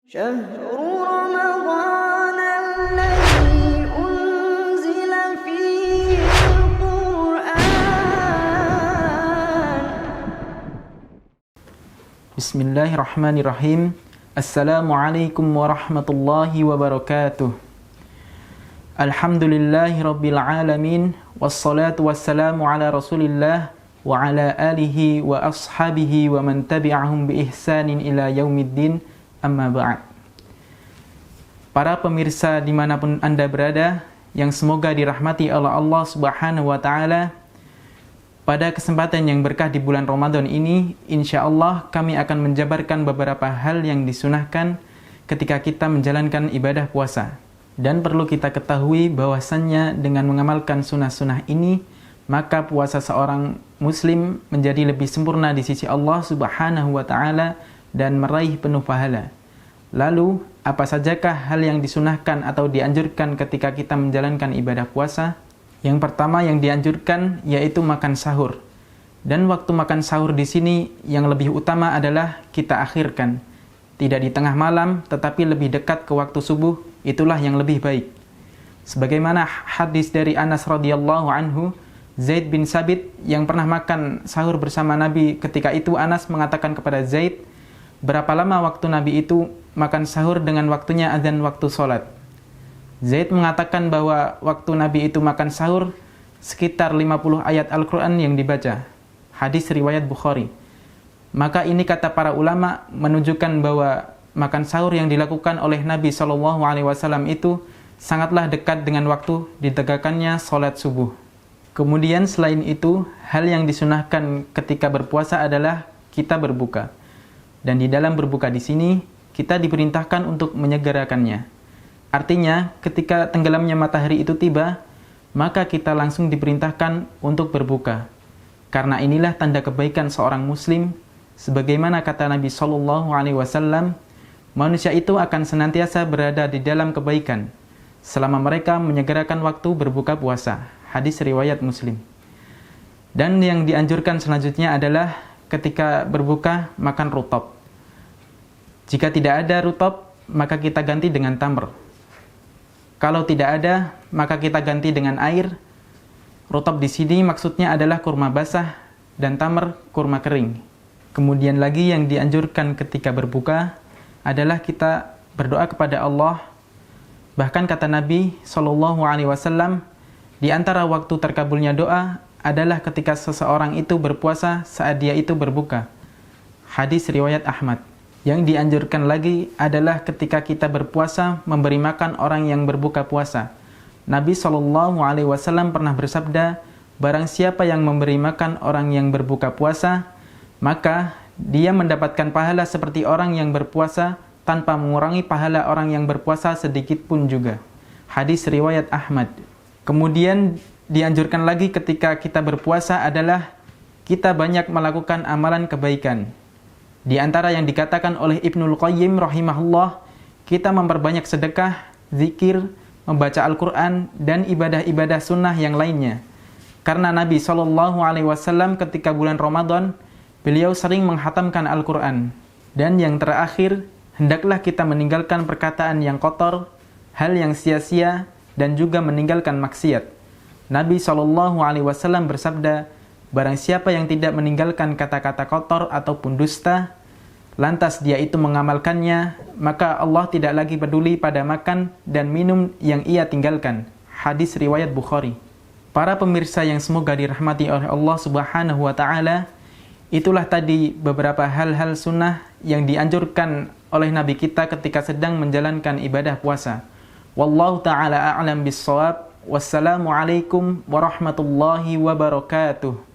شهر رمضان الذي أنزل فيه القرآن. Bismillahirrahmanirrahim. Assalamualaikum warahmatullahi wabarakatuh. Alhamdulillahi rabbil alamin. Wassalatu wassalamu ala rasulillah wa ala alihi wa ashabihi wa man tabi'ahum bi ihsanin ila yaumiddin. Amma ba'd. Para pemirsa dimanapun Anda berada, yang semoga dirahmati oleh Allah Subhanahu wa Ta'ala, pada kesempatan yang berkah di bulan Ramadan ini, insya Allah kami akan menjabarkan beberapa hal yang disunahkan ketika kita menjalankan ibadah puasa. Dan perlu kita ketahui bahwasannya dengan mengamalkan sunnah-sunnah ini, maka puasa seorang muslim menjadi lebih sempurna di sisi Allah Subhanahu wa Ta'ala dan meraih penuh pahala. Lalu, apa sajakah hal yang disunahkan atau dianjurkan ketika kita menjalankan ibadah puasa? Yang pertama yang dianjurkan yaitu makan sahur. Dan waktu makan sahur di sini yang lebih utama adalah kita akhirkan. Tidak di tengah malam, tetapi lebih dekat ke waktu subuh, itulah yang lebih baik. Sebagaimana hadis dari Anas radhiyallahu anhu, Zaid bin Sabit yang pernah makan sahur bersama Nabi, ketika itu Anas mengatakan kepada Zaid, berapa lama waktu Nabi itu makan sahur dengan waktunya azan waktu sholat? Zaid mengatakan bahwa waktu Nabi itu makan sahur sekitar 50 ayat Al-Quran yang dibaca. Hadis riwayat Bukhari. Maka ini kata para ulama menunjukkan bahwa makan sahur yang dilakukan oleh Nabi SAW itu sangatlah dekat dengan waktu ditegakkannya sholat subuh. Kemudian selain itu, hal yang disunahkan ketika berpuasa adalah kita berbuka. Dan di dalam berbuka di sini, kita diperintahkan untuk menyegerakannya. Artinya, ketika tenggelamnya matahari itu tiba, maka kita langsung diperintahkan untuk berbuka. Karena inilah tanda kebaikan seorang muslim, sebagaimana kata Nabi SAW, manusia itu akan senantiasa berada di dalam kebaikan, selama mereka menyegerakan waktu berbuka puasa. Hadis riwayat Muslim. Dan yang dianjurkan selanjutnya adalah ketika berbuka, makan rutab. Jika tidak ada rutab, maka kita ganti dengan tamr. Kalau tidak ada, maka kita ganti dengan air. Rutab di sini maksudnya adalah kurma basah dan tamr kurma kering. Kemudian lagi yang dianjurkan ketika berbuka adalah kita berdoa kepada Allah. Bahkan kata Nabi SAW, di antara waktu terkabulnya doa adalah ketika seseorang itu berpuasa saat dia itu berbuka. Hadis riwayat Ahmad. Yang dianjurkan lagi adalah ketika kita berpuasa memberi makan orang yang berbuka puasa. Nabi SAW pernah bersabda, barang siapa yang memberi makan orang yang berbuka puasa, maka dia mendapatkan pahala seperti orang yang berpuasa tanpa mengurangi pahala orang yang berpuasa sedikit pun juga. Hadis riwayat Ahmad. Kemudian dianjurkan lagi ketika kita berpuasa adalah kita banyak melakukan amalan kebaikan. Di antara yang dikatakan oleh Ibnul Qayyim rahimahullah, kita memperbanyak sedekah, zikir, membaca Al-Quran, dan ibadah-ibadah sunnah yang lainnya. Karena Nabi SAW ketika bulan Ramadan, beliau sering menghatamkan Al-Quran. Dan yang terakhir, hendaklah kita meninggalkan perkataan yang kotor, hal yang sia-sia, dan juga meninggalkan maksiat. Nabi SAW bersabda, barang siapa yang tidak meninggalkan kata-kata kotor ataupun dusta, lantas dia itu mengamalkannya, maka Allah tidak lagi peduli pada makan dan minum yang ia tinggalkan. Hadis riwayat Bukhari. Para pemirsa yang semoga dirahmati oleh Allah Subhanahu wa Ta'ala, itulah tadi beberapa hal-hal sunnah yang dianjurkan oleh Nabi kita ketika sedang menjalankan ibadah puasa. Wallahu ta'ala a'lam bis-shawab. Wassalamualaikum warahmatullahi wabarakatuh.